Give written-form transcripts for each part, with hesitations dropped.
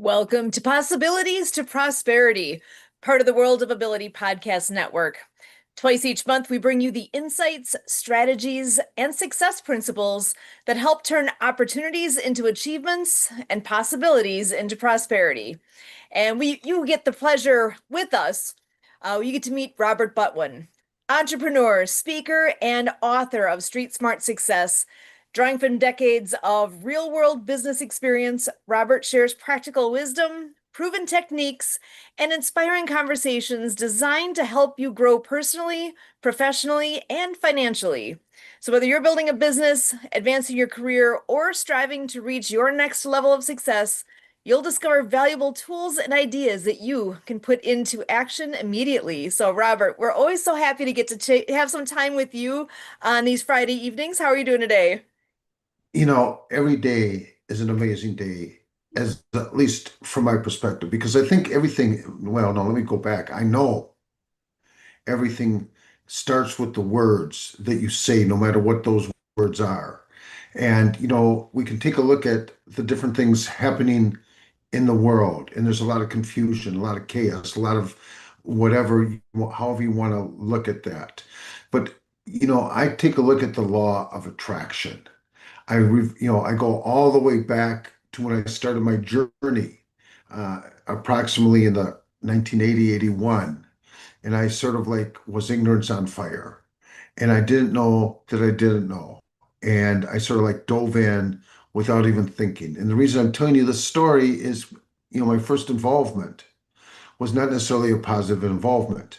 Welcome to Possibilities to Prosperity, part of the World of Ability Podcast Network. Twice each month, we bring you the insights, strategies, and success principles that help turn opportunities into achievements and possibilities into prosperity. And you get the pleasure with us. You get to meet Robert Butwin, entrepreneur, speaker, and author of Street Smart Success. Drawing from decades of real world business experience, Robert shares practical wisdom, proven techniques, and inspiring conversations designed to help you grow personally, professionally, and financially. So, whether you're building a business, advancing your career, or striving to reach your next level of success, you'll discover valuable tools and ideas that you can put into action immediately. So, Robert, we're always so happy to get to have some time with you on these Friday evenings. How are you doing today? Every day is an amazing day, as at least from my perspective, because I think well, no, let me go back. I know everything starts with the words that you say, no matter what those words are. And, we can take a look at the different things happening in the world, and there's a lot of confusion, a lot of chaos, a lot of whatever, however you want to look at that. But, I take a look at the law of attraction. I go all the way back to when I started my journey, approximately in the 1980, 81. And I sort of like was ignorance on fire. And I didn't know that I didn't know. And I sort of like dove in without even thinking. And the reason I'm telling you this story is, my first involvement was not necessarily a positive involvement.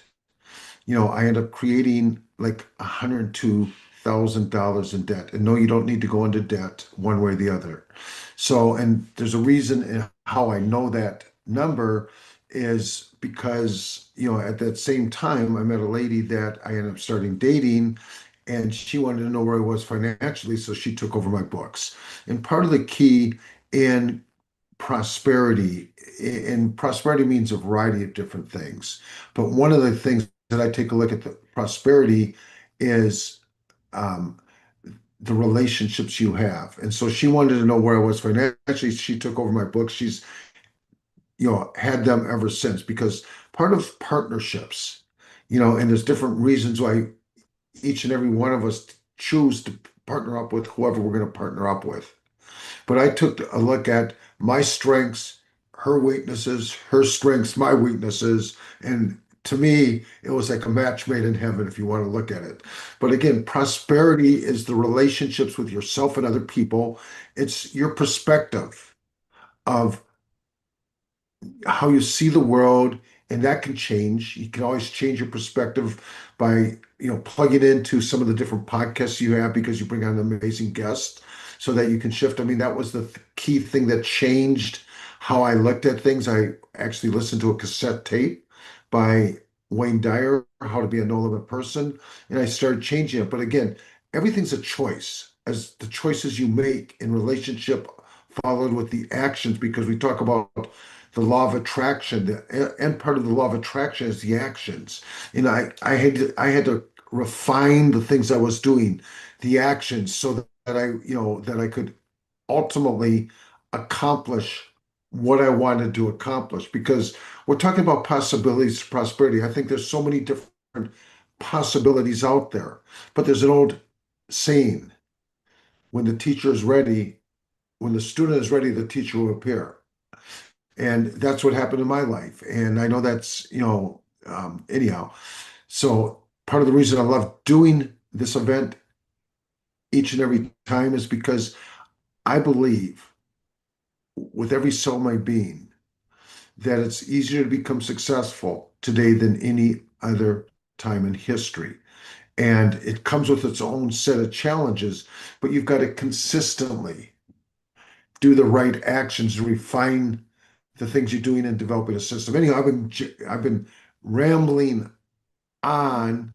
I end up creating like $102,000 in debt. And no, you don't need to go into debt one way or the other. So, and there's a reason in how I know that number is because, at that same time, I met a lady that I ended up starting dating, and she wanted to know where I was financially. So she took over my books. And part of the key in prosperity, and prosperity means a variety of different things. But one of the things that I take a look at the prosperity is um, the relationships you have. And so she wanted to know where I was financially. She took over my books. She's, had them ever since because part of partnerships, and there's different reasons why each and every one of us choose to partner up with whoever we're going to partner up with. But I took a look at my strengths, her weaknesses, her strengths, my weaknesses. And to me, it was like a match made in heaven, if you want to look at it. But again, prosperity is the relationships with yourself and other people. It's your perspective of how you see the world, and that can change. You can always change your perspective by, plugging into some of the different podcasts you have because you bring on amazing guests so that you can shift. I mean, that was the key thing that changed how I looked at things. I actually listened to a cassette tape by Wayne Dyer, How to Be a No Limit Person, and I started changing it. But again, everything's a choice, as the choices you make in relationship followed with the actions, because we talk about the law of attraction. The end part of the law of attraction is the actions. And I had to refine the things I was doing, the actions, so that I could ultimately accomplish what I wanted to accomplish. Because we're talking about possibilities to prosperity. I think there's so many different possibilities out there. But there's an old saying, when the teacher is ready, when the student is ready, the teacher will appear. And that's what happened in my life. And I know that's, anyhow. So part of the reason I love doing this event each and every time is because I believe with every soul in my being that it's easier to become successful today than any other time in history. And it comes with its own set of challenges, but you've got to consistently do the right actions to refine the things you're doing and developing a system. Anyhow, I've been rambling on,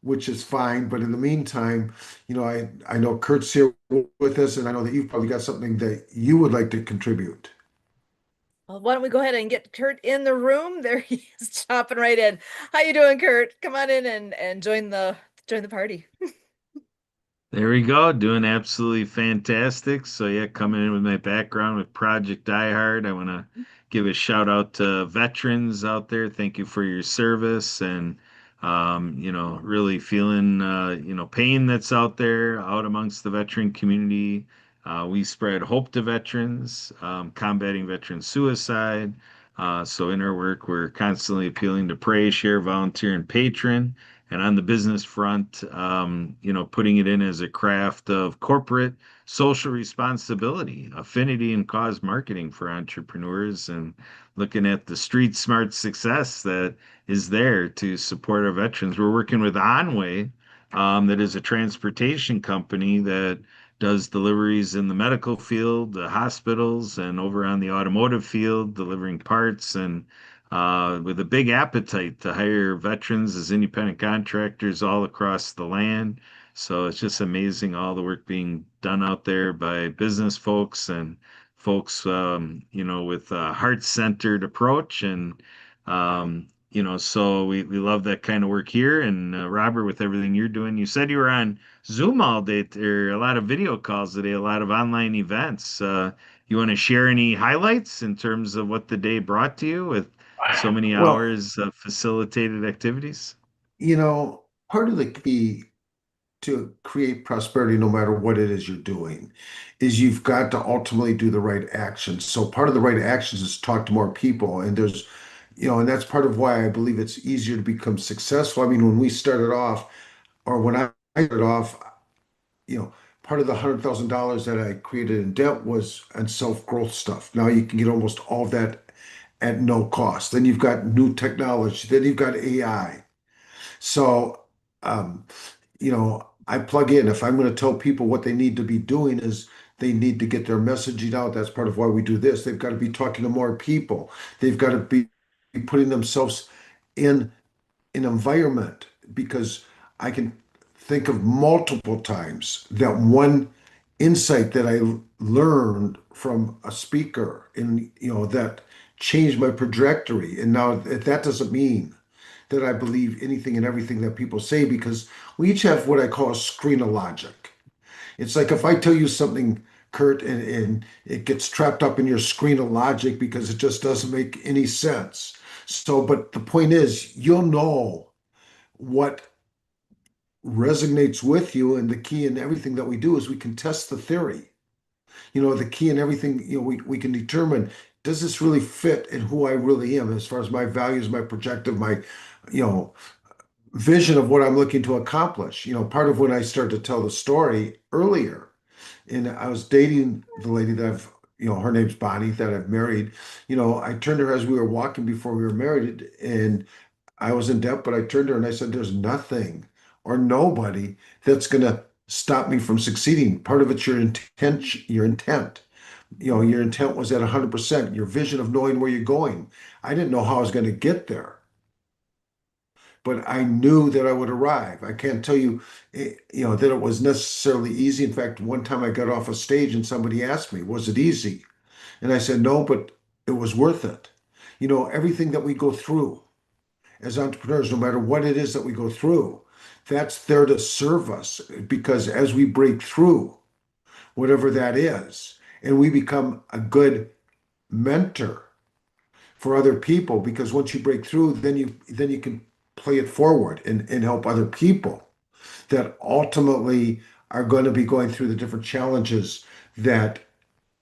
which is fine. But in the meantime, I know Kurt's here with us, and I know that you've probably got something that you would like to contribute. Well, why don't we go ahead and get Kurt in the room? There he is, chopping right in. How you doing, Kurt? Come on in and join the party. There we go, doing absolutely fantastic. So yeah, coming in with my background with Project Die Hard, I want to give a shout out to veterans out there. Thank you for your service and really feeling pain that's out there out amongst the veteran community. We spread hope to veterans, combating veteran suicide. So in our work, we're constantly appealing to pray, share, volunteer, and patron. And on the business front, putting it in as a craft of corporate social responsibility, affinity, and cause marketing for entrepreneurs, and looking at the street smart success that is there to support our veterans. We're working with Onway, that is a transportation company that does deliveries in the medical field, the hospitals, and over on the automotive field, delivering parts and with a big appetite to hire veterans as independent contractors all across the land. So it's just amazing all the work being done out there by business folks and folks, with a heart-centered approach. And, so we love that kind of work here. And Robert, with everything you're doing, you said you were on Zoom all day, or a lot of video calls today, a lot of online events. You want to share any highlights in terms of what the day brought to you with so many Well, hours of facilitated activities? part of the key to create prosperity, no matter what it is you're doing, is you've got to ultimately do the right actions. So part of the right actions is talk to more people. And that's part of why I believe it's easier to become successful. I mean, when we started off, or when I started off, you know, part of the $100,000 that I created in debt was on self-growth stuff. Now you can get almost all of that at no cost. Then you've got new technology. Then you've got AI. So, um, I plug in. If I'm going to tell people what they need to be doing is they need to get their messaging out. That's part of why we do this. They've got to be talking to more people. They've got to be putting themselves in an environment because I can think of multiple times that one insight that I learned from a speaker and that changed my trajectory. And now that doesn't mean that I believe anything and everything that people say because we each have what I call a screen of logic. It's like if I tell you something, Kurt, and it gets trapped up in your screen of logic because it just doesn't make any sense. So, but the point is, you'll know what resonates with you, and the key in everything that we do is we can test the theory. The key in everything, we can determine, does this really fit in who I really am as far as my values, my projective, my, you know, vision of what I'm looking to accomplish. Part of when I started to tell the story earlier, and I was dating the lady that her name's Bonnie, that I've married. I turned to her as we were walking before we were married, and I was in debt, but I turned to her and I said, there's nothing or nobody that's going to stop me from succeeding. Part of it's your intent, your intent. Your intent was at 100%, your vision of knowing where you're going. I didn't know how I was going to get there, but I knew that I would arrive. I can't tell you, that it was necessarily easy. In fact, one time I got off a stage and somebody asked me, was it easy? And I said, no, but it was worth it. Everything that we go through as entrepreneurs, no matter what it is that we go through, that's there to serve us because as we break through, whatever that is, and we become a good mentor for other people, because once you break through, then you can play it forward and help other people that ultimately are going to be going through the different challenges that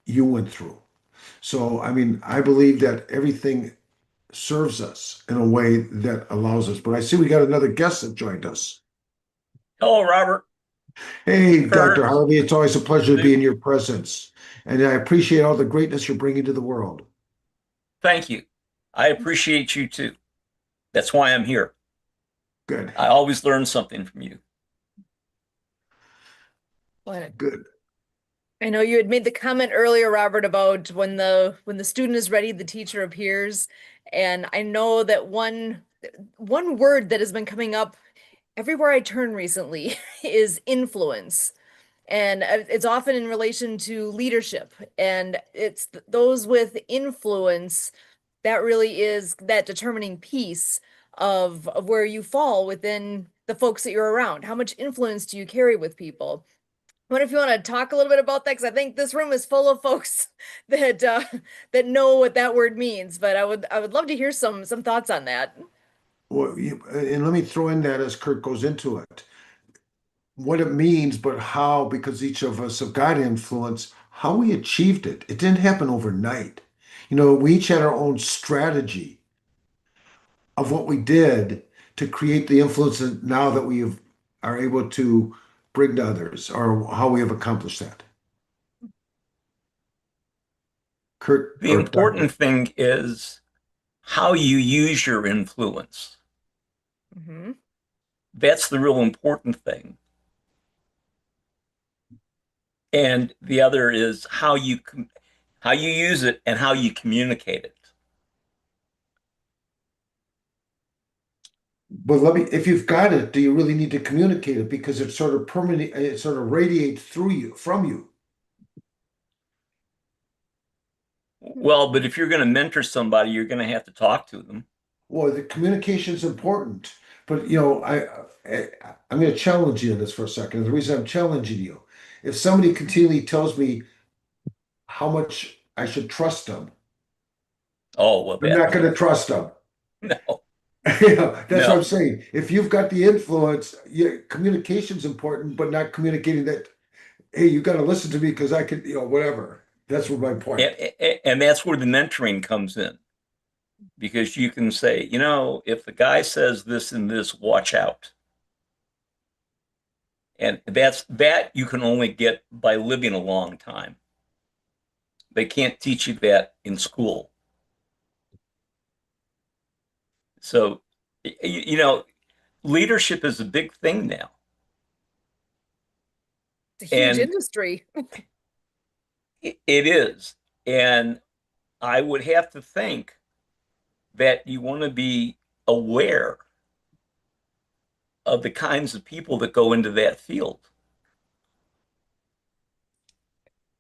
you went through. So, I mean, I believe that everything serves us in a way that allows us. But I see we got another guest that joined us. Hello, Robert. Hey, Dr. Kurt. Harvey, it's always a pleasure to be in your presence. And I appreciate all the greatness you're bringing to the world. Thank you. I appreciate you too. That's why I'm here. Good, I always learn something from you. What? good. I know you had made the comment earlier, Robert, about when the student is ready, the teacher appears. And I know that one word that has been coming up everywhere I turn recently is influence. And it's often in relation to leadership. And it's those with influence that really is that determining piece of where you fall within the folks that you're around. How much influence do you carry with people? What if you want to talk a little bit about that? Because I think this room is full of folks that that know what that word means. But I would love to hear some thoughts on that. Well, and let me throw in that as Kurt goes into it, what it means, but how, because each of us have got influence, how we achieved it. It didn't happen overnight. We each had our own strategy of what we did to create the influence that now that are able to bring to others, or how we have accomplished that. Kurt The or Dr. important thing is how you use your influence. Hmm. That's the real important thing. And the other is how you use it and how you communicate it. But if you've got it, do you really need to communicate it? Because it sort of permanent, it sort of radiates through you, from you. Well, but if you're going to mentor somebody, you're going to have to talk to them. Well, the communication is important, but I'm going to challenge you on this for a second. The reason I'm challenging you, if somebody continually tells me how much I should trust them, Oh, well, I'm not going to trust them. no, That's what I'm no. saying. If you've got the influence, communication's important, but not communicating that, hey, you got to listen to me because I can, whatever. That's what my point. And that's where the mentoring comes in, because you can say, if the guy says this and this, watch out. And that you can only get by living a long time. They can't teach you that in school. So, leadership is a big thing now. It's a huge And industry. it is. And I would have to think that you want to be aware of the kinds of people that go into that field.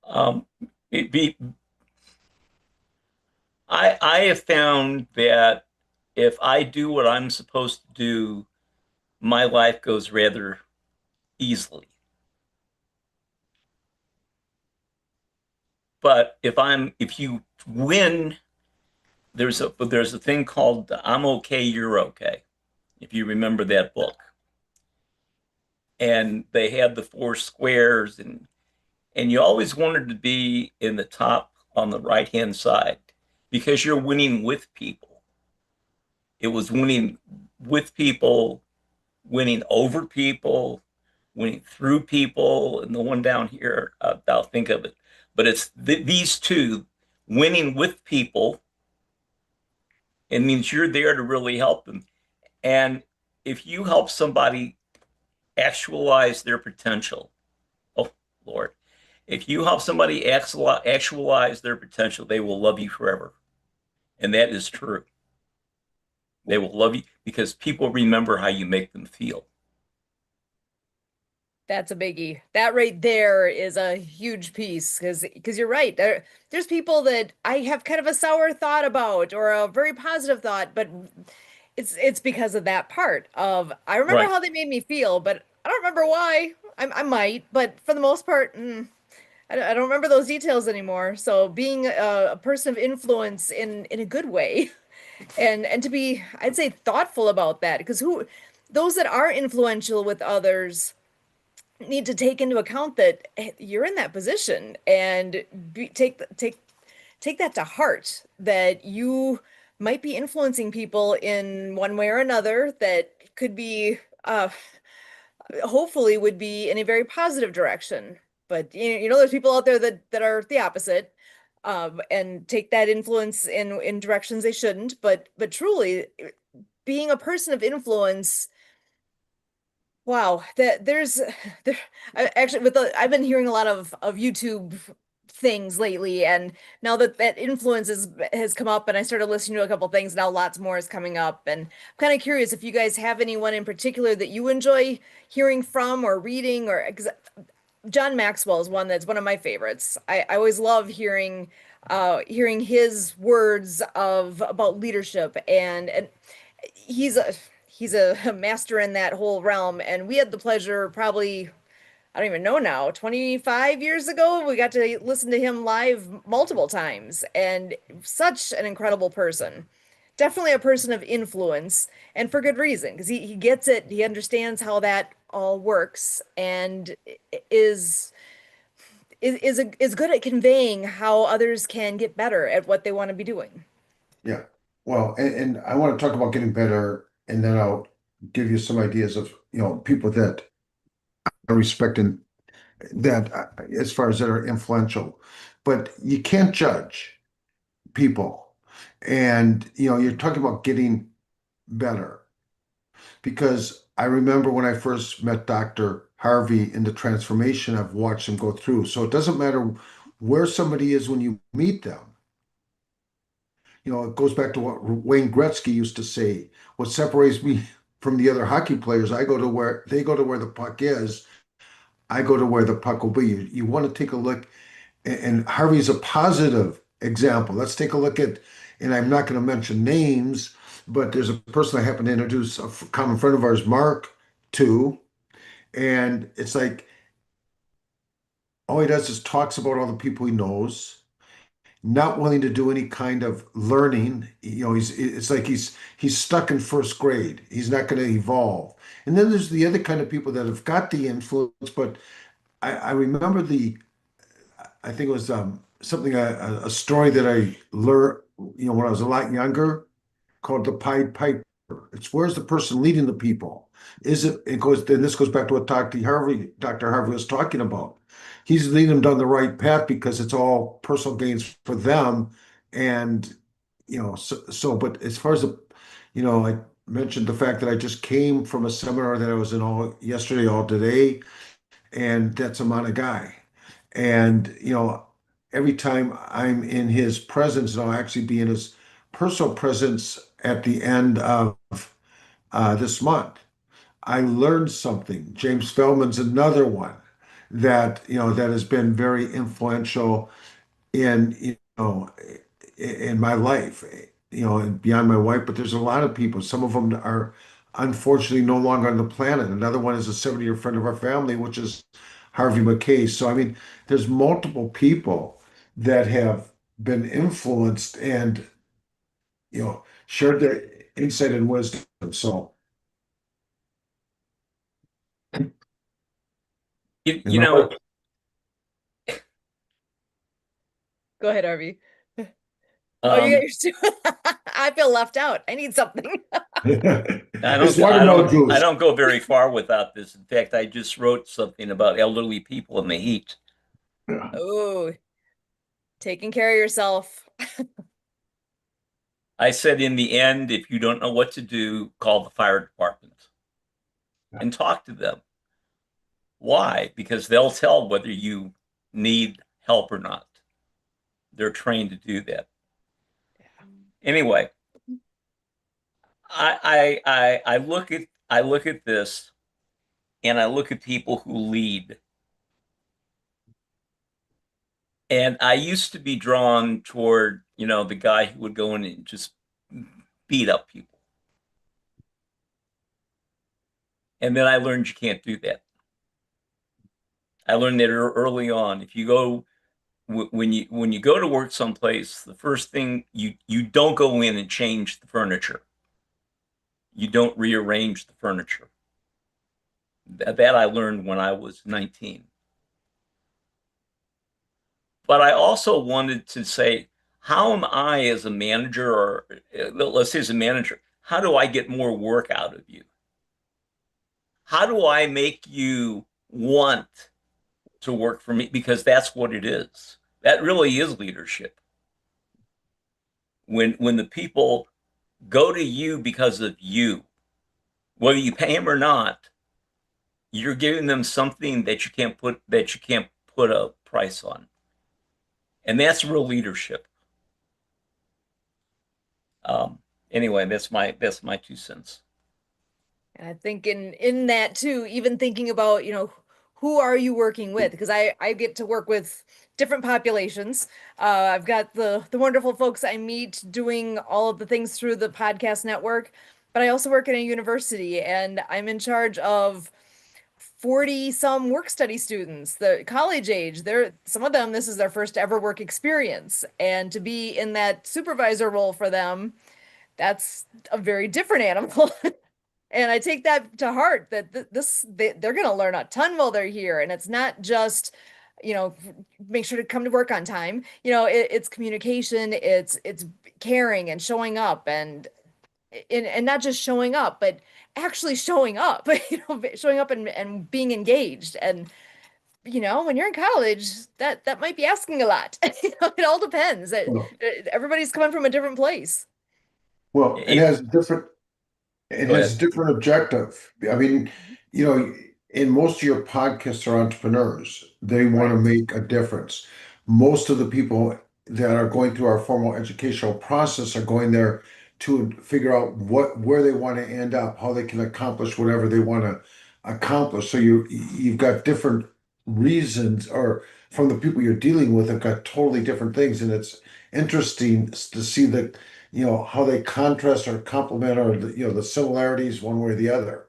Um, it be, I have found that if I do what I'm supposed to do, my life goes rather easily. But if you win, there's a thing called "I'm okay, you're okay." If you remember that book, and they had the four squares, and you always wanted to be in the top on the right hand side because you're winning with people. It was winning with people, winning over people, winning through people, and the one down here, I'll think of it. But it's these two, winning with people. It means you're there to really help them. And if you help somebody actualize their potential, oh Lord, if you help somebody actualize their potential, they will love you forever. And that is true. They will love you because people remember how you make them feel. That's a biggie. That right there is a huge piece because you're right. There's people that I have kind of a sour thought about or a very positive thought, but it's because of that part of I remember Right. how they made me feel, but I don't remember why. I might, but for the most part, I don't remember those details anymore. So being a person of influence in a good way, and to be, I'd say, thoughtful about that, because those that are influential with others need to take into account that you're in that position and take that to heart that you might be influencing people in one way or another that could be hopefully would be in a very positive direction. But there's people out there that are the opposite, and take that influence in directions they shouldn't. But truly, being a person of influence, wow, that there actually I've been hearing a lot of YouTube things lately, and now that influence has come up, and I started listening to a couple things, now lots more is coming up, and I'm kind of curious if you guys have anyone in particular that you enjoy hearing from or reading, or because John Maxwell is one that's one of my favorites. I always love hearing his words of about leadership, and he's a master in that whole realm. And we had the pleasure probably I don't even know now, 25 years ago. We got to listen to him live multiple times, and such an incredible person. Definitely a person of influence, and for good reason, because he gets it, he understands how that all works, and is is good at conveying how others can get better at what they want to be doing. Yeah. Well, and I want to talk about getting better, and then I'll give you some ideas of, people that I respect and that as far as that are influential. But you can't judge people. And, you're talking about getting better because I remember when I first met Dr. Harvey in the transformation I've watched him go through. So it doesn't matter where somebody is when you meet them. It goes back to what Wayne Gretzky used to say. What separates me from the other hockey players, I go to where they go to where the puck is. I go to where the puck will be. You want to take a look, and Harvey's a positive example. Let's take a look at, and I'm not going to mention names, but there's a person I happen to introduce, a common friend of ours, Mark, to, and it's like all he does is talks about all the people he knows, not willing to do any kind of learning. It's like he's stuck in first grade. He's not going to evolve. And then there's the other kind of people that have got the influence, but I remember I think it was something a story that I learned, when I was a lot younger, called the Pied Piper. It's where's the person leading the people? Is it? It goes. Then this goes back to what Dr. Harvey was talking about. He's leading them down the right path because it's all personal gains for them, and But as far as I mentioned the fact that I just came from a seminar that I was in all yesterday, all today, and that's a Mana guy. And, every time I'm in his presence, and I'll actually be in his personal presence at the end of this month, I learned something. James Feldman's another one that has been very influential in, in my life, and beyond my wife, but there's a lot of people. Some of them are unfortunately no longer on the planet. Another one is a 70-year friend of our family, which is Harvey McKay. So, I mean, there's multiple people that have been influenced and, shared their insight and wisdom. So, You and my know, Go ahead, Harvey. Oh, you got um, yours too. I feel left out. I need something. it's watermelon I juice. don't go very far without this. In fact, I just wrote something about elderly people in the heat. Oh, taking care of yourself. I said, in the end, if you don't know what to do, call the fire department and talk to them. Why? Because they'll tell whether you need help or not. They're trained to do that. Anyway, I look at this and I look at people who lead. And I used to be drawn toward, the guy who would go in and just beat up people. And then I learned you can't do that. I learned that early on. If you go when you go to work someplace, the first thing you don't go in and change the furniture. You don't rearrange the furniture. That I learned when I was 19. But I also wanted to say, how am I as a manager, or let's say as a manager, how do I get more work out of you? How do I make you want to work for me? Because that's what it is. That really is leadership. When the people go to you because of you, whether you pay them or not, you're giving them something that you can't put a price on. And that's real leadership. Um, anyway, that's my 2 cents. And I think in that too, even thinking about, who are you working with? Because I get to work with different populations. I've got the wonderful folks I meet doing all of the things through the podcast network, but I also work in a university and I'm in charge of 40 some work study students, the college age. Some of them, this is their first ever work experience. And to be in that supervisor role for them, that's a very different animal. And I take that to heart that they're going to learn a ton while they're here. And it's not just, make sure to come to work on time. It's communication, it's caring and showing up and not just showing up, but actually showing up, showing up and being engaged. And, when you're in college, that might be asking a lot. It all depends. Well, Everybody's coming from a different place. well, it It, has different it Go has ahead. different objective. I mean, you know, in most of your podcasts are entrepreneurs. They want to Right. make a difference. Most of the people that are going through our formal educational process are going there to figure out where they want to end up, how they can accomplish whatever they want to accomplish. So you've got different reasons, or from the people you're dealing with have got totally different things, and it's interesting to see that how they contrast or complement or the similarities one way or the other.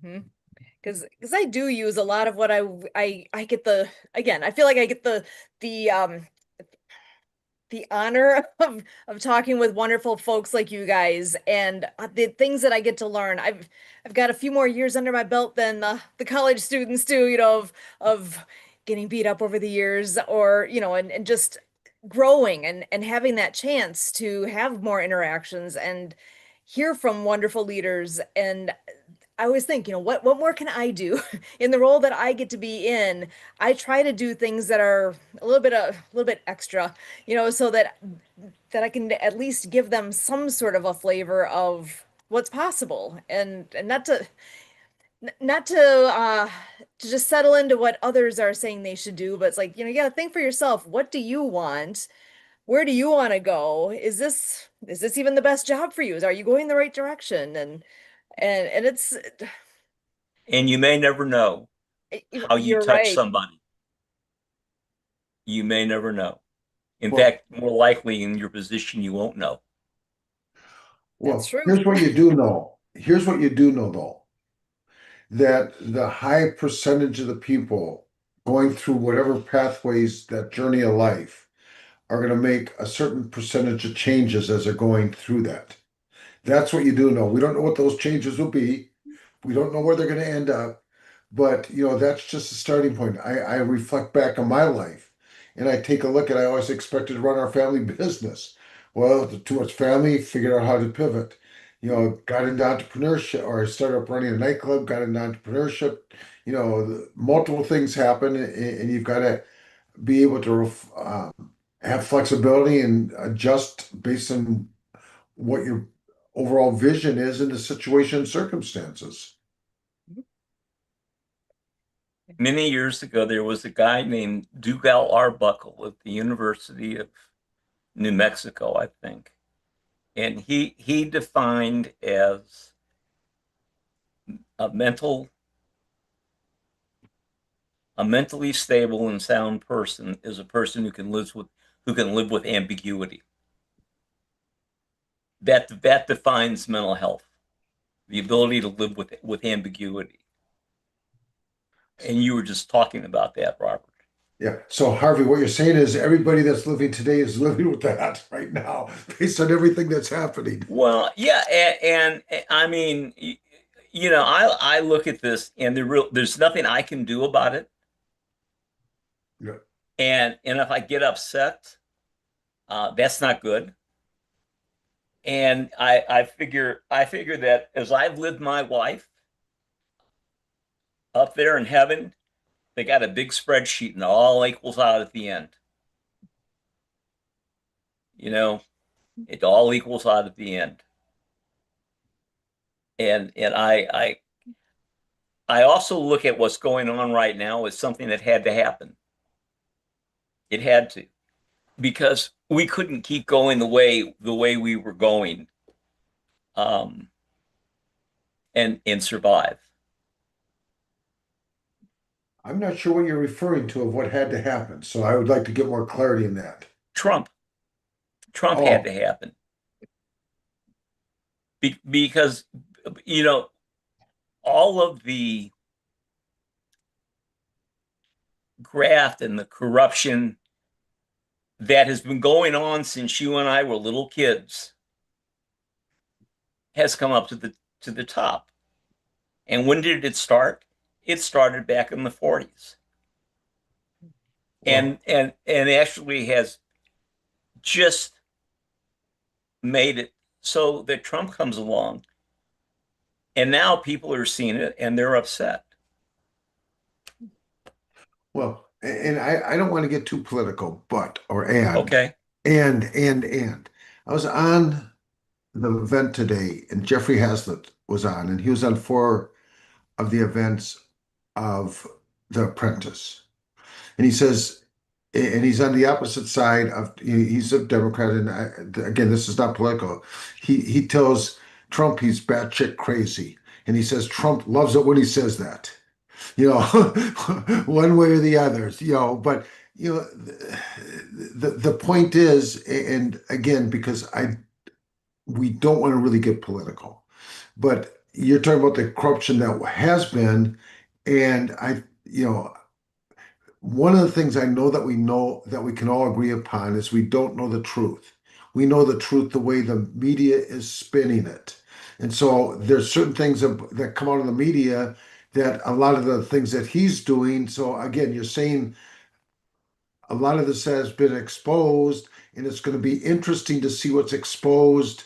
hmm because I do use a lot of what I get again, I feel like I get the honor of talking with wonderful folks like you guys, and the things that I get to learn. I've got a few more years under my belt than the college students do, of getting beat up over the years, or and just growing and having that chance to have more interactions and hear from wonderful leaders. And I always think, what more can I do in the role that I get to be in? I try to do things that are a little bit extra, so that I can at least give them some sort of a flavor of what's possible, and not to just settle into what others are saying they should do, but it's like, you got to think for yourself. What do you want? Where do you want to go? Is this even the best job for you? Are you going the right direction? And it's And you may never know how you you're touch right. somebody. You may never know. In Well, fact, more likely in your position, you won't know. That's well, true. here's what you do know. Here's what you do know though, that the high percentage of the people going through whatever pathways that journey of life are going to make a certain percentage of changes as they're going through that. That's what you do know. We don't know what those changes will be. We don't know where they're going to end up, but that's just a starting point. I reflect back on my life and I take a look at, I always expected to run our family business. Well, too much family, figured out how to pivot. Got into entrepreneurship, or I started up running a nightclub, got into entrepreneurship. Multiple things happen, and you've got to be able to have flexibility and adjust based on what your overall vision is in the situation and circumstances. Many years ago, there was a guy named Dougal Arbuckle at the University of New Mexico, I think. And he defined as a mental a mentally stable and sound person is a person who can live with ambiguity. That defines mental health, the ability to live with ambiguity. And you were just talking about that, Robert. Yeah. So Harvey, what you're saying is everybody that's living today is living with that right now, based on everything that's happening. Well, yeah, and I mean, I look at this and there's nothing I can do about it. Yeah. And if I get upset, that's not good. And I figure that as I've lived my life up there in heaven, they got a big spreadsheet and it all equals out at the end. You know, it all equals out at the end. And I also look at what's going on right now as something that had to happen. It had to, because we couldn't keep going the way we were going, um, and survive. I'm not sure what you're referring to of what had to happen, so I would like to get more clarity in that. Trump, Trump had Oh, to happen because you know all of the graft and the corruption that has been going on since you and I were little kids has come up to the top. And when did it start? It started back in the 40s. Well, And actually has just made it so that Trump comes along and now people are seeing it and they're upset. well, and I don't want to get too political, but or Okay. and I was on the event today, and Jeffrey Hazlitt was on, and he was on four of the events of The Apprentice. And he says, and he's on the opposite side of, he's a Democrat, and again, this is not political. He tells Trump he's batshit crazy, and he says Trump loves it when he says that, you know, one way or the other, But the point is, and again, because I we don't want to really get political, but you're talking about the corruption that has been, and one of the things I know that we can all agree upon is we don't know the truth. We know the truth the way the media is spinning it. And so there's certain things that come out of the media that a lot of the things that he's doing. So again, you're saying a lot of this has been exposed, and it's going to be interesting to see what's exposed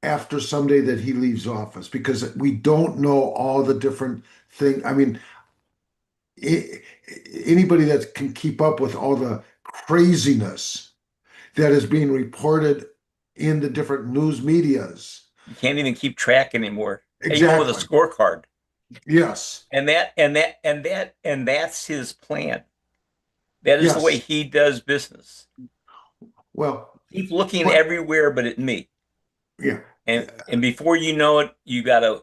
after someday that he leaves office, because we don't know all the different things. I mean, i- anybody that can keep up with all the craziness that is being reported in the different news medias. You can't even keep track anymore, even with a Exactly. scorecard. Yes. And that's his plan. That is the way Yes. he does business. Well, Keep looking but everywhere but at me. yeah. And before you know it, you got a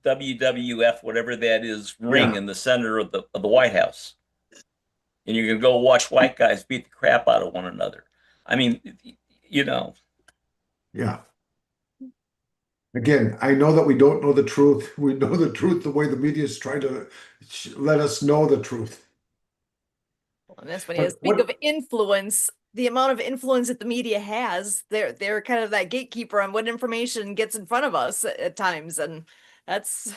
WWF, whatever that is, ring Yeah. in the center of the White House, and you're gonna go watch white guys beat the crap out of one another. I mean, you know, Yeah. Again, I know that we don't know the truth. We know the truth the way the media is trying to let us know the truth. And that's when you But speak what of influence, the amount of influence that the media has, they're kind of that gatekeeper on what information gets in front of us at times. And that's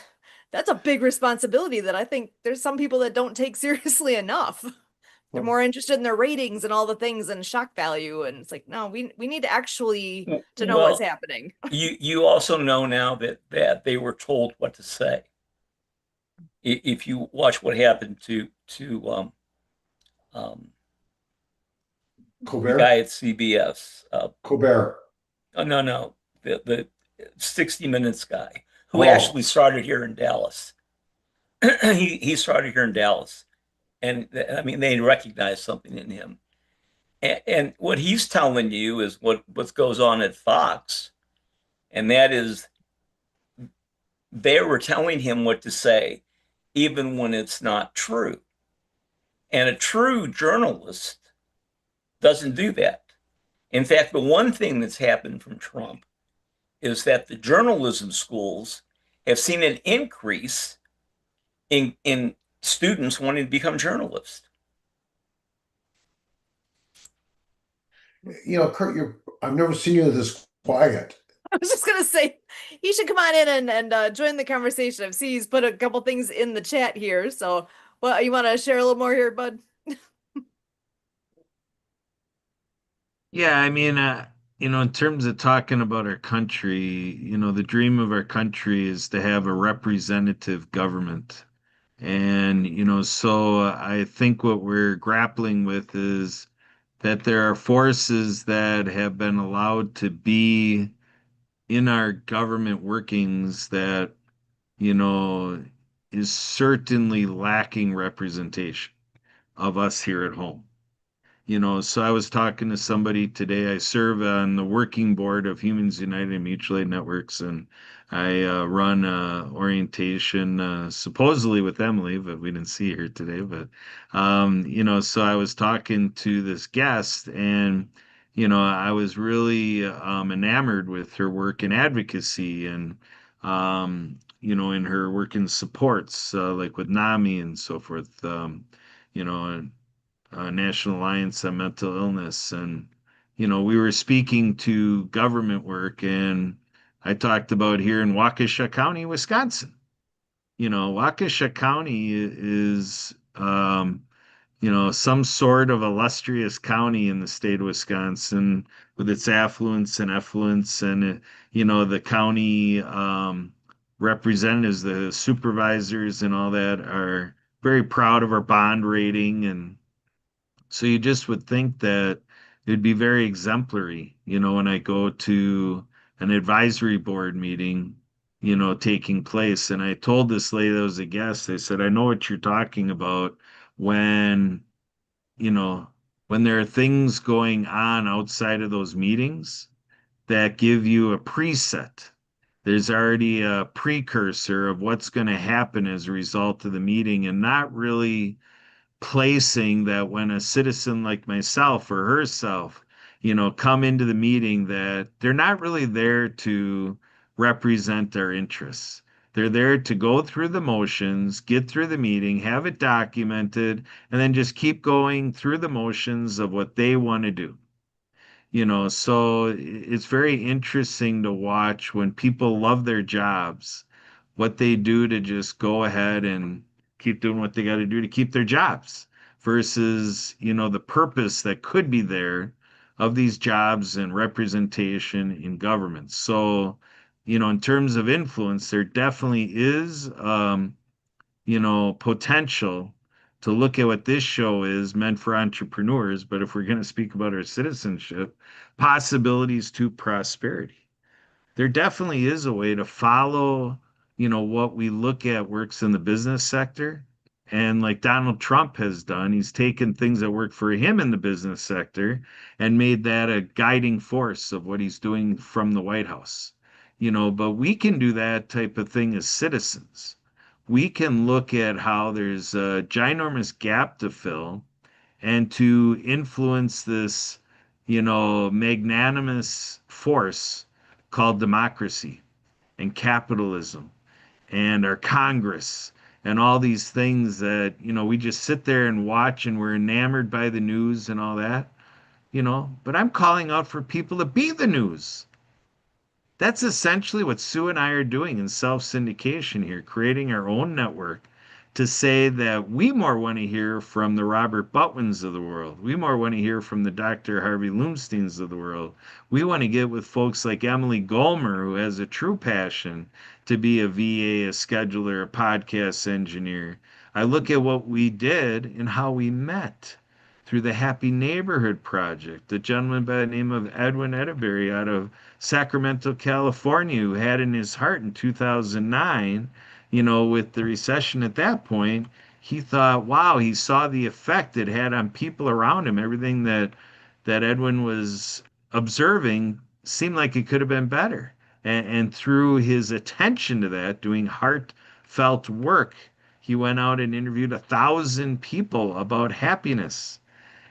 that's a big responsibility that I think there's some people that don't take seriously enough. They're well, more interested in their ratings and all the things and shock value. And it's like, no, we need to actually to know what's well, happening. you also know now that they were told what to say. If you watch what happened to um, the Colbert? guy at CBS, Colbert. oh, no, the 60 Minutes guy who Oh, actually started here in Dallas. He started here in Dallas, and I mean they recognized something in him. And what he's telling you is what goes on at Fox, and that is they were telling him what to say, even when it's not true. And a true journalist doesn't do that. In fact, the one thing that's happened from Trump is that the journalism schools have seen an increase in students wanting to become journalists. Kurt, I've never seen you this quiet. I was just gonna say he should come on in and join the conversation. I see he's put a couple things in the chat here. So, well, you want to share a little more here, bud? Yeah, I mean, in terms of talking about our country, the dream of our country is to have a representative government. And, so I think what we're grappling with is that there are forces that have been allowed to be in our government workings that, you know, is certainly lacking representation of us here at home. So I was talking to somebody today. I serve on the working board of Humans United and Mutual Aid Networks, and I run orientation supposedly with Emily, but we didn't see her today. But so I was talking to this guest, and I was really enamored with her work in advocacy and in her work in supports like with NAMI and so forth. National Alliance on Mental Illness. And, we were speaking to government work, and I talked about here in Waukesha County, Wisconsin. Waukesha County is, some sort of illustrious county in the state of Wisconsin with its affluence and effluence. And, the county representatives, the supervisors, and all that are very proud of our bond rating. And so you just would think that it'd be very exemplary, when I go to an advisory board meeting, taking place. And I told this lady that was a guest, I said, I know what you're talking about when, you know, when there are things going on outside of those meetings that give you a preset. There's already a precursor of what's going to happen as a result of the meeting, and not really placing that when a citizen like myself or herself, come into the meeting, that they're not really there to represent our interests. They're there to go through the motions, get through the meeting, have it documented, and then just keep going through the motions of what they want to do. So it's very interesting to watch when people love their jobs, what they do to just go ahead and keep doing what they got to do to keep their jobs versus, the purpose that could be there of these jobs and representation in government. So, in terms of influence, there definitely is, potential to look at what this show is meant for entrepreneurs. But if we're going to speak about our citizenship, possibilities to prosperity, there definitely is a way to follow, what we look at works in the business sector. And like Donald Trump has done, he's taken things that work for him in the business sector and made that a guiding force of what he's doing from the White House. But we can do that type of thing as citizens. We can look at how there's a ginormous gap to fill and to influence this, magnanimous force called democracy and capitalism and our Congress and all these things that, we just sit there and watch, and we're enamored by the news and all that, but I'm calling out for people to be the news. That's essentially what Sue and I are doing in self syndication here, creating our own network to say that we more want to hear from the Robert Butwins of the world. We more want to hear from the Dr. Harvey Loomsteins of the world. We want to get with folks like Emily Goldmer, who has a true passion to be a VA, a scheduler, a podcast engineer. I look at what we did and how we met through the Happy Neighborhood Project, a gentleman by the name of Edwin Edeberry out of Sacramento, California, who had in his heart in 2009, with the recession at that point, he thought, wow, he saw the effect it had on people around him. Everything that Edwin was observing seemed like it could have been better. And through his attention to that, doing heartfelt work, he went out and interviewed 1,000 people about happiness.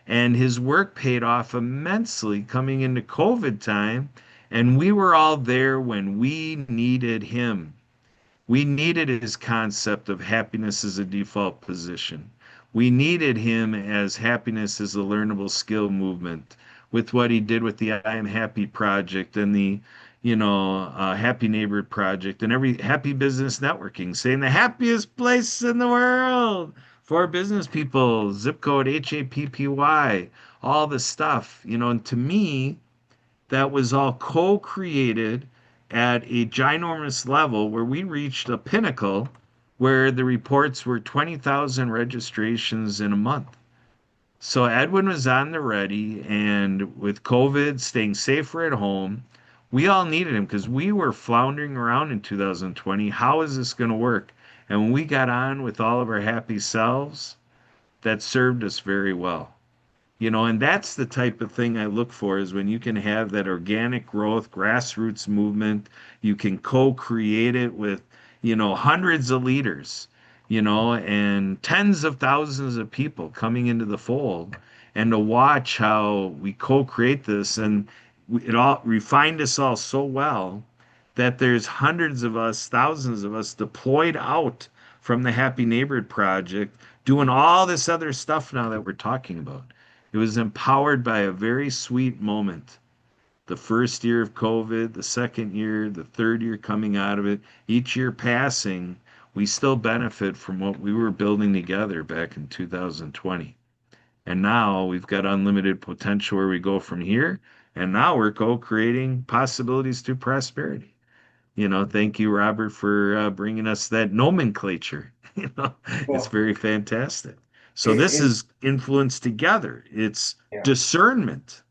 And his work paid off immensely coming into COVID time. And we were all there when we needed him. We needed his concept of happiness as a default position. We needed him as happiness as a learnable skill movement with what he did with the I Am Happy project and the, Happy Neighborhood project and every happy business networking, saying the happiest place in the world for business people, zip code HAPPY, all the stuff, and to me, that was all co-created at a ginormous level where we reached a pinnacle where the reports were 20,000 registrations in a month. So Edwin was on the ready, and with COVID, staying safer at home, we all needed him because we were floundering around in 2020. How is this going to work? And when we got on with all of our happy selves, that served us very well. And that's the type of thing I look for is when you can have that organic growth, grassroots movement, you can co-create it with, hundreds of leaders, and tens of thousands of people coming into the fold, and to watch how we co-create this. And it all refined us all so well that there's hundreds of us, thousands of us deployed out from the Happy Neighborhood Project, doing all this other stuff now that we're talking about. It was empowered by a very sweet moment. The first year of COVID, the second year, the third year coming out of it, each year passing, we still benefit from what we were building together back in 2020. And now we've got unlimited potential where we go from here. And now we're co-creating possibilities to prosperity. Thank you, Robert, for bringing us that nomenclature. It's Well, very fantastic. So this and is influence together. It's yeah. discernment.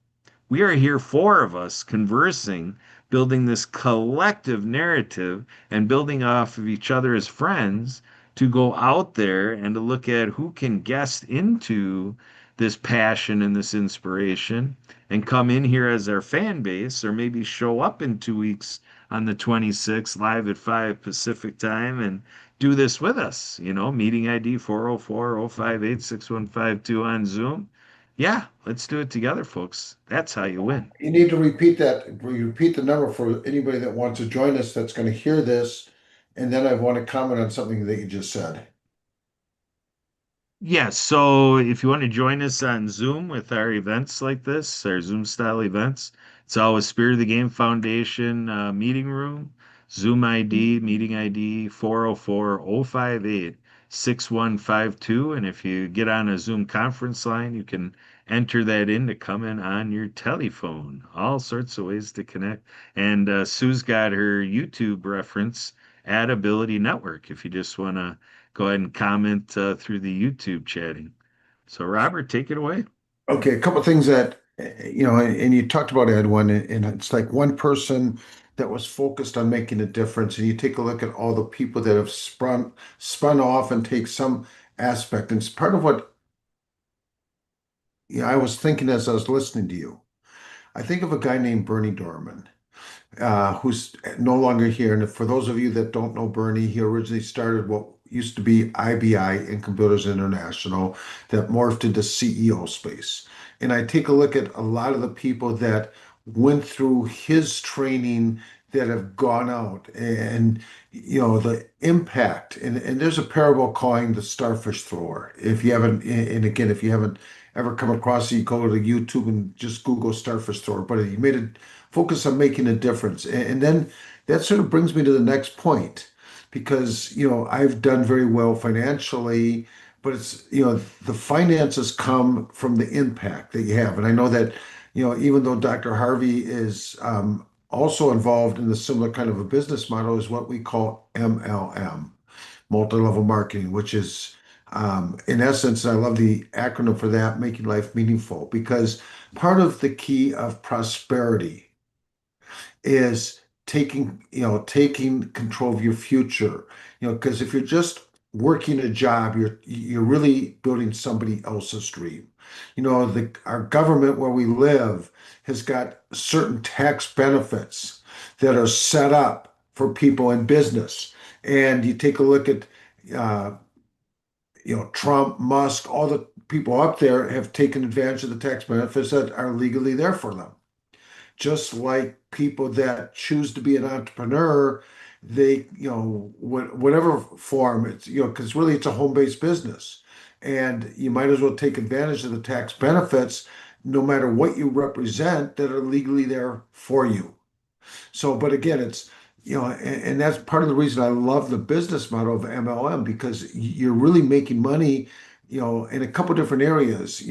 We are here, four of us, conversing, building this collective narrative and building off of each other as friends to go out there and to look at who can guest into this passion and this inspiration and come in here as our fan base, or maybe show up in 2 weeks on the 26th live at 5 Pacific time and do this with us. Meeting ID 404-058-6152 on Zoom. Yeah, let's do it together, folks. That's how you win. You need to repeat that. Repeat the number for anybody that wants to join us that's going to hear this. And then I want to comment on something that you just said. Yeah, so if you want to join us on Zoom with our events like this, our Zoom style events, it's always Spirit of the Game Foundation meeting room, Zoom ID, meeting ID 404-058-6152. And if you get on a Zoom conference line, you can enter that in to come in on your telephone. All sorts of ways to connect. And Sue's got her YouTube reference, Adaptability Network, if you just want to go ahead and comment through the YouTube chatting. So, Robert, take it away. Okay, a couple of things that, and you talked about Edwin, and it's like one person that was focused on making a difference. And you take a look at all the people that have spun off and take some aspect. And it's part of what, I was thinking as I was listening to you. I think of a guy named Bernie Dorman, who's no longer here. And for those of you that don't know Bernie, he originally started what used to be IBI in Computers International that morphed into CEO space. And I take a look at a lot of the people that went through his training that have gone out and the impact and there's a parable calling the starfish thrower. If you haven't, and again, if you haven't ever come across it, you go to YouTube and just Google starfish thrower, but he made it focus on making a difference. And then that sort of brings me to the next point because, I've done very well financially, but it's, the finances come from the impact that you have. And I know that, even though Dr. Harvey is also involved in the similar kind of a business model is what we call MLM, multi-level marketing, which is in essence, I love the acronym for that, making life meaningful, because part of the key of prosperity is taking control of your future. Because if you're just working a job, you're really building somebody else's dream. Our government where we live has got certain tax benefits that are set up for people in business. And you take a look at uh, Trump, Musk, all the people up there have taken advantage of the tax benefits that are legally there for them. Just like people that choose to be an entrepreneur, they, whatever form it's, because really it's a home-based business. And you might as well take advantage of the tax benefits, no matter what you represent, that are legally there for you. So, but again, it's, and that's part of the reason I love the business model of MLM because you're really making money, in a couple different areas,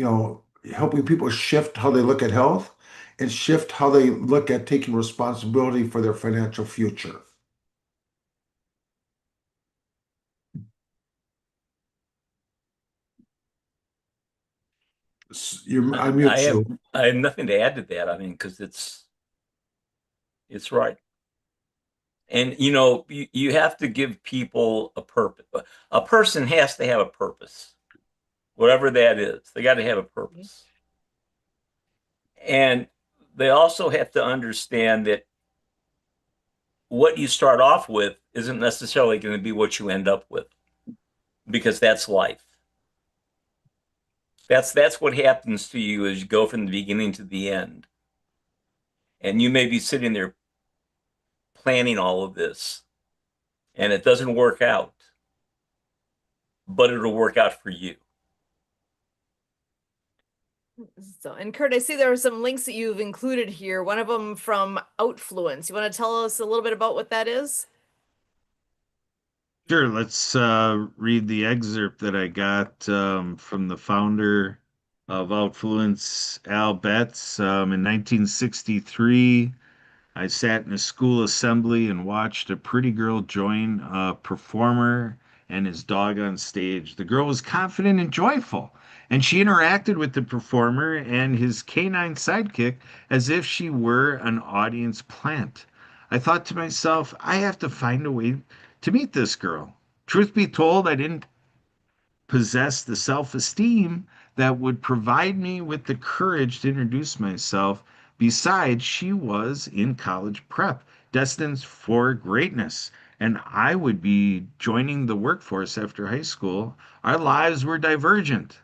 helping people shift how they look at health and shift how they look at taking responsibility for their financial future. You're on mute, I have Sue. I have nothing to add to that. I mean, because it's right. And you have to give people a purpose. A person has to have a purpose, whatever that is. They got to have a purpose. And they also have to understand that what you start off with isn't necessarily going to be what you end up with because that's life. That's what happens to you as you go from the beginning to the end. And you may be sitting there planning all of this and it doesn't work out. but it'll work out for you. So, and Kurt, I see there are some links that you've included here. One of them from Outfluence. You want to tell us a little bit about what that is? Sure, let's read the excerpt that I got from the founder of Outfluence, Al Betts. In 1963, I sat in a school assembly and watched a pretty girl join a performer and his dog on stage. The girl was confident and joyful, and she interacted with the performer and his canine sidekick as if she were an audience plant. I thought to myself, I have to find a way to meet this girl. Truth be told, I didn't possess the self esteem that would provide me with the courage to introduce myself. Besides, she was in college prep, destined for greatness, and I would be joining the workforce after high school. Our lives were divergent.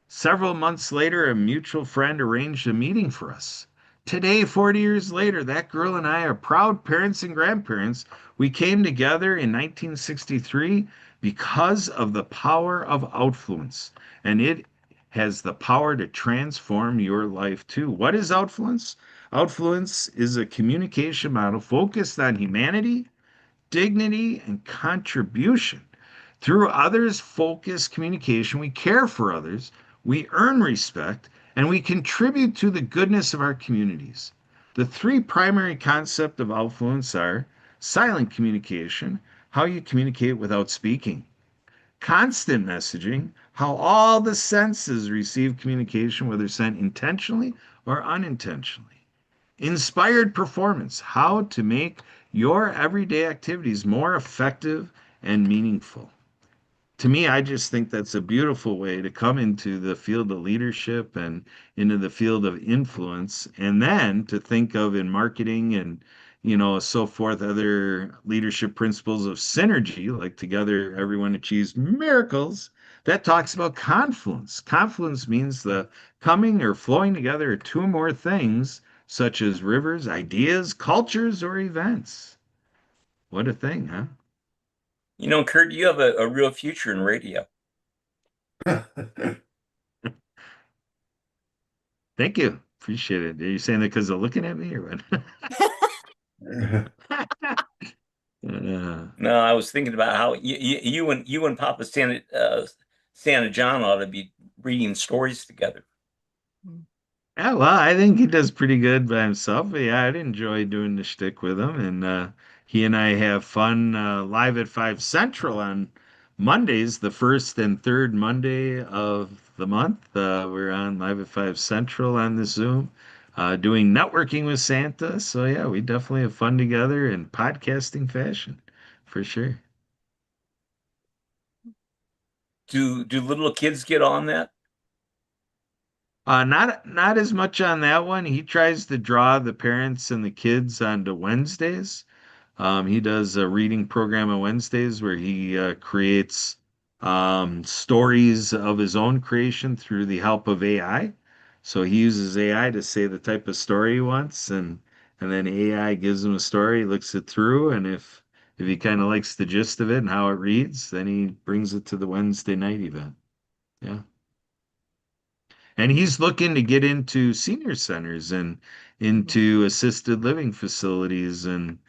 Several months later, a mutual friend arranged a meeting for us. Today, 40 years later, that girl and I are proud parents and grandparents. We came together in 1963 because of the power of Outfluence, and it has the power to transform your life too. What is Outfluence? Outfluence is a communication model focused on humanity, dignity, and contribution. Through others focused communication, we care for others, we earn respect, and we contribute to the goodness of our communities. The three primary concepts of affluence are silent communication, how you communicate without speaking; constant messaging, how all the senses receive communication, whether sent intentionally or unintentionally; inspired performance, how to make your everyday activities more effective and meaningful. To me, I just think that's a beautiful way to come into the field of leadership and into the field of influence, and then to think of in marketing and so forth, other leadership principles of synergy, like together everyone achieves miracles. That talks about confluence. Confluence means the coming or flowing together of two or more things, such as rivers, ideas, cultures, or events. What a thing, huh? You know, Kurt, you have a real future in radio. Thank you. Appreciate it. Are you saying that because of looking at me or what? No, I was thinking about how you and Papa Santa John ought to be reading stories together. Yeah, well, I think he does pretty good by himself. But yeah, I'd enjoy doing the shtick with him. And he and I have fun live at 5 Central on Mondays, the first and third Monday of the month. We're on live at 5 Central on the Zoom, doing networking with Santa. So yeah, we definitely have fun together in podcasting fashion, for sure. Do little kids get on that? Not as much on that one. He tries to draw the parents and the kids onto Wednesdays. He does a reading program on Wednesdays where he creates stories of his own creation through the help of AI. So he uses AI to say the type of story he wants, and then AI gives him a story, he looks it through, and if he kind of likes the gist of it and how it reads, then he brings it to the Wednesday night event. Yeah. And he's looking to get into senior centers and into assisted living facilities and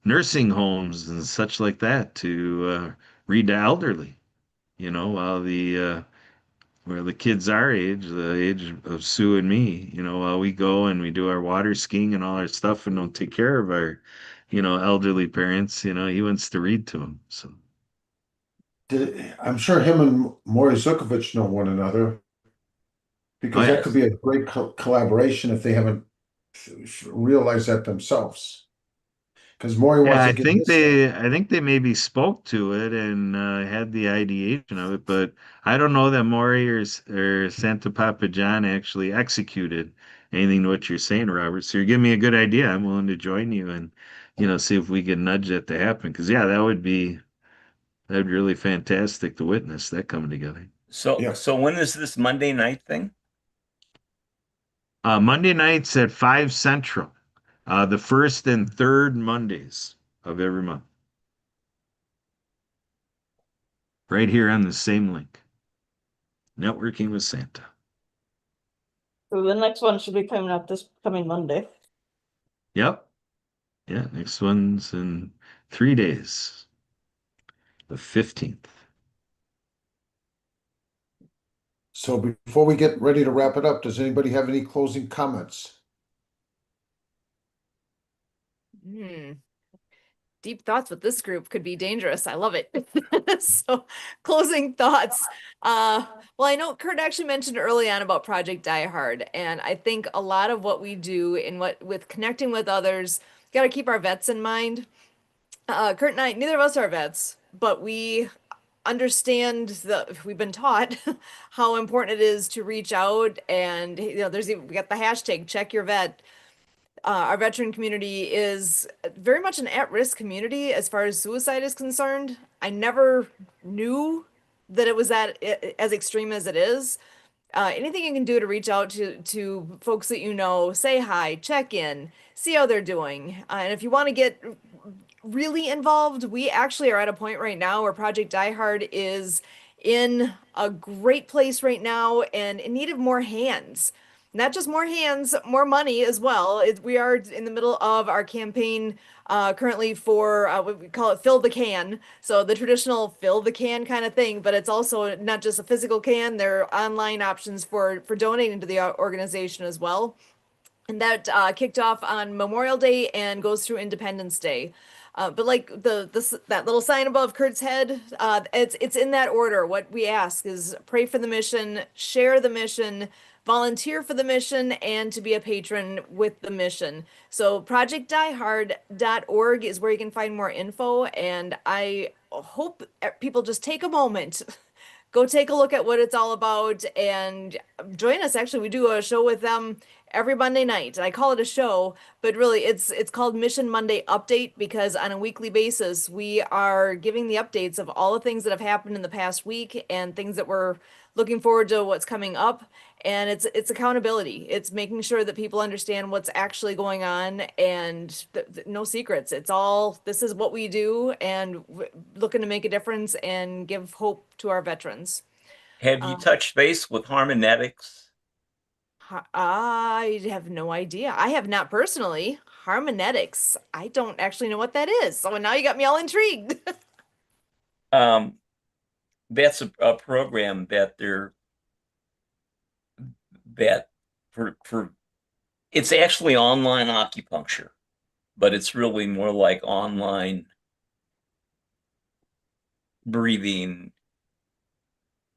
nursing homes and such like that to read to elderly, while the where the kids our age, the age of Sue and me, while we go and we do our water skiing and all our stuff and don't take care of our, elderly parents, he wants to read to them. So I'm sure him and Maury Zukovich know one another oh because that could Yes. be a great collaboration if they haven't realized that themselves. Because Maury yeah, wants to get his stuff. I think they maybe spoke to it and had the ideation of it, but I don't know that Maury or Santa Papa John actually executed anything to what you're saying, Robert. So you're giving me a good idea. I'm willing to join you and see if we can nudge that to happen. Because yeah, that'd be really fantastic to witness that coming together. So Yeah. so when is this Monday night thing? Monday nights at 5 Central, the first and third Mondays of every month. right here on the same link. Networking with Santa. So the next one should be coming up this coming Monday. Yep. Yeah, next one's in 3 days, the 15th. So before we get ready to wrap it up, does anybody have any closing comments? Hmm. Deep thoughts with this group could be dangerous. I love it. So, closing thoughts. Well, I know Kurt actually mentioned early on about Project Die Hard, and I think a lot of what we do in what with connecting with others, got to keep our vets in mind. Kurt and I, neither of us are vets, but we understand we've been taught how important it is to reach out, and we got the hashtag check your vet. Our veteran community is very much an at-risk community as far as suicide is concerned. I never knew that it was that as extreme as it is. Anything you can do to reach out to folks that you know, say hi, check in, see how they're doing. And if you want to get really involved, we actually are at a point right now where Project Die Hard is in a great place right now and in need of more hands. Not just more hands, more money as well. We are in the middle of our campaign currently for what we call it fill the can. So the traditional fill the can kind of thing, but it's also not just a physical can. There are online options for donating to the organization as well. And that kicked off on Memorial Day and goes through Independence Day. But like that little sign above Kurt's head, it's in that order. What we ask is pray for the mission, share the mission, volunteer for the mission, and to be a patron with the mission. So projectdiehard.org is where you can find more info. And I hope people just take a moment. Go take a look at what it's all about and join us. Actually, we do a show with them every Monday night. I call it a show, but really it's called Mission Monday Update because on a weekly basis we are giving the updates of all the things that have happened in the past week and things that we're looking forward to what's coming up. And it's accountability. It's making sure that people understand what's actually going on and no secrets. It's all this is what we do and looking to make a difference and give hope to our veterans. Have you touched base with Harmonetics? I have no idea. I have not personally. Harmonetics. I don't actually know what that is. So now you got me all intrigued. That's a program that for it's actually online acupuncture, but it's really more like online breathing,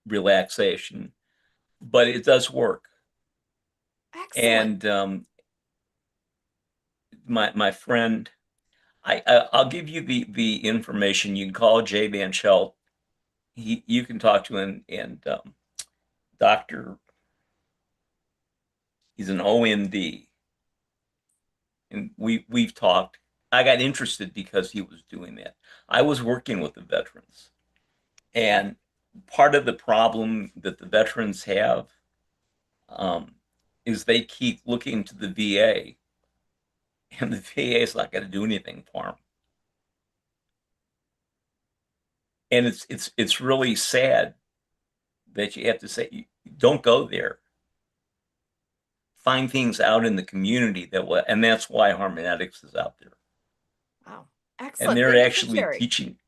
relaxation, but it does work. Excellent. And my friend, I'll give you the information. You can call Jay Van Schelt. You can talk to him, and Doctor. He's an OND, and we've talked. I got interested because he was doing that. I was working with the veterans, and part of the problem that the veterans have is they keep looking to the VA, and the VA is not going to do anything for them. And it's really sad that you have to say, don't go there. Find things out in the community that will, and that's why Harmonetics is out there. Wow. And Excellent. they're Thank you for actually sharing. teaching,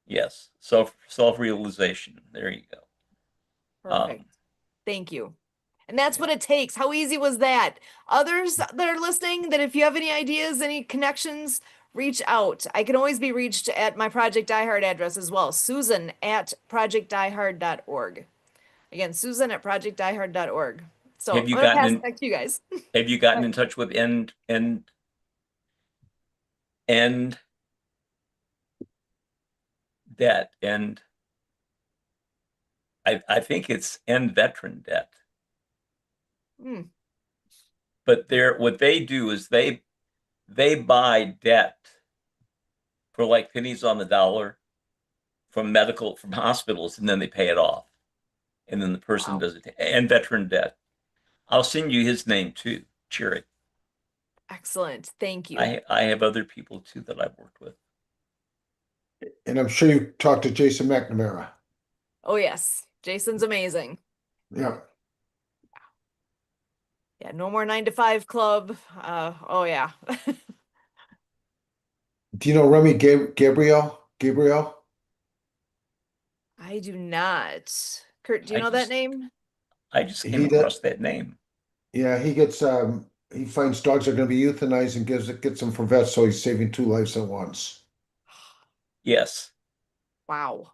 yes, self-realization. There you go. Perfect. Thank you. And that's what it takes. How easy was that? Others that are listening, that if you have any ideas, any connections, reach out. I can always be reached at my Project Diehard address as well, Susan at projectdiehard.org. Again, Susan at projectdiehard.org. So Have I'm you going to gotten pass it in? back to you guys. Have you gotten in touch with end debt? And I think it's end veteran debt. Hmm. But what they do is they buy debt for like pennies on the dollar from hospitals, and then they pay it off. And then the person Wow. does it, and veteran debt. I'll send you his name too, Cherry. Excellent. Thank you. I have other people too that I've worked with. And I'm sure you talked to Jason McNamara. Oh, yes. Jason's amazing. Yeah. Yeah, no more 9 to 5 club. Oh yeah. Do you know Remy Gabriel? Gabriel? I do not. Kurt, do you I know that just name? I just came He did. across that name. Yeah, he finds dogs are going to be euthanized and gets them from vets, so he's saving two lives at once. Yes. Wow.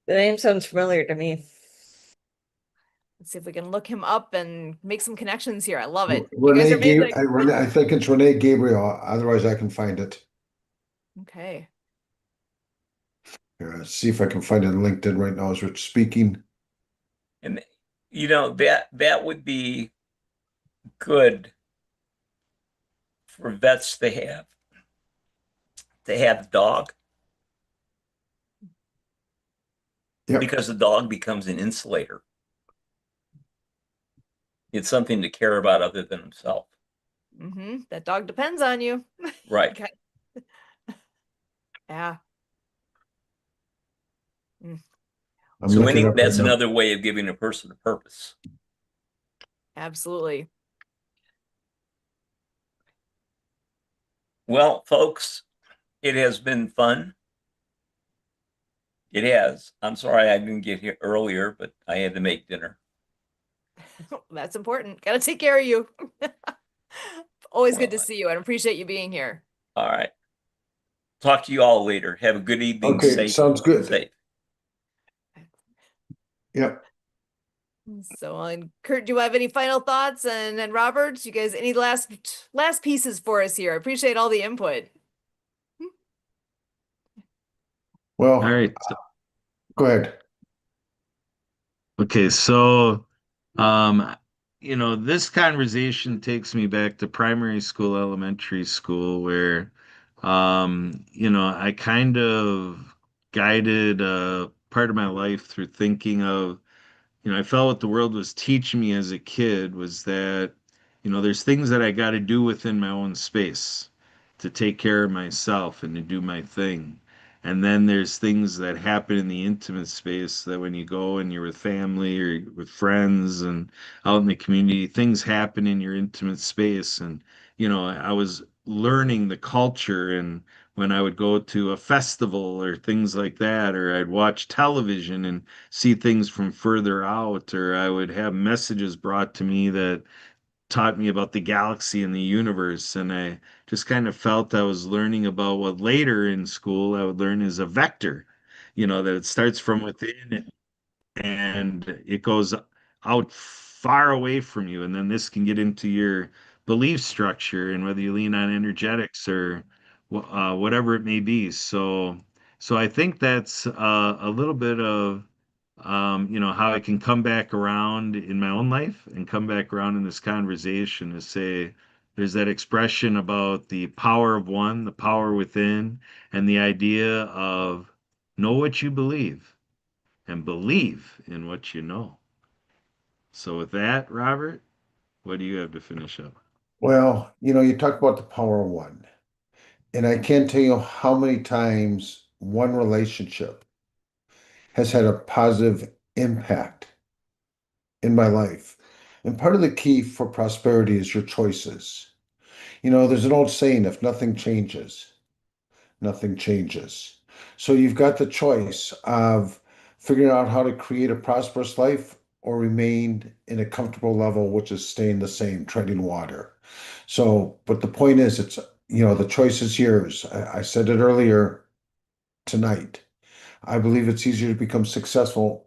The name sounds familiar to me. Let's see if we can look him up and make some connections here. I love it. You guys are Renee Gabriel. amazing. I think it's Renee Gabriel. Otherwise, I can find it. Okay. Here, let's see if I can find it on LinkedIn right now as we're speaking. And that would be good for vets to have a dog Yep. because the dog becomes an insulator. It's something to care about other than himself. That dog depends on you. Right. Okay. Yeah. Mm, I'm So looking it up right that's now. another way of giving a person a purpose. absolutely. Well, folks, it has been fun. It has. I'm sorry I didn't get here earlier, but I had to make dinner. That's important. Gotta take care of you. Always good to Well, see you and appreciate you being here. all right. Talk to you all later. Have a good evening. Okay, sounds good. Safe. Yep. So, and Kurt, do you have any final thoughts? And Robert, you guys, any last pieces for us here? I appreciate all the input. Well, All right. go ahead. Okay, so um, this conversation takes me back to primary school, elementary school, where I kind of guided part of my life through thinking of I felt what the world was teaching me as a kid was that, there's things that I got to do within my own space to take care of myself and to do my thing. And then there's things that happen in the intimate space that when you go and you're with family or with friends and out in the community, things happen in your intimate space. And, I was learning the culture and when I would go to a festival or things like that, or I'd watch television and see things from further out, or I would have messages brought to me that taught me about the galaxy and the universe. And I just kind of felt I was learning about what later in school I would learn is a vector, that it starts from within and it goes out far away from you. And then this can get into your belief structure and whether you lean on energetics or whatever it may be. So I think that's a little bit of how I can come back around in my own life and come back around in this conversation to say there's that expression about the power of one, the power within, and the idea of know what you believe and believe in what you know. So, with that, Robert, what do you have to finish up? Well, you talk about the power of one, and I can't tell you how many times one relationship has had a positive impact in my life. And part of the key for prosperity is your choices. There's an old saying, if nothing changes, nothing changes. So you've got the choice of figuring out how to create a prosperous life or remain in a comfortable level, which is staying the same, treading water. So, but the point is, the choice is yours. I said it earlier tonight. I believe it's easier to become successful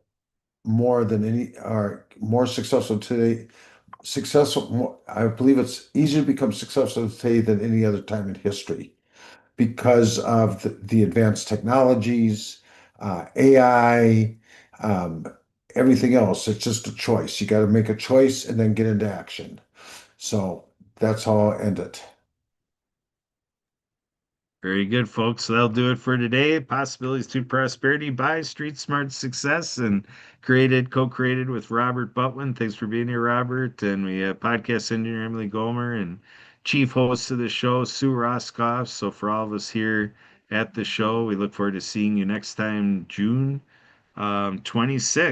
more than any, or more successful today. I believe it's easier to become successful today than any other time in history because of the advanced technologies, AI, um, everything else. It's just a choice. You got to make a choice and then get into action. So that's how I'll end it. Very good, folks. So that'll do it for today. Possibilities to Prosperity by Street Smart Success and co-created with Robert Butwin. Thanks for being here, Robert. And we have podcast engineer Emily Gomer and chief host of the show, Sue Roscoff. So for all of us here at the show. We look forward to seeing you next time, June 26th.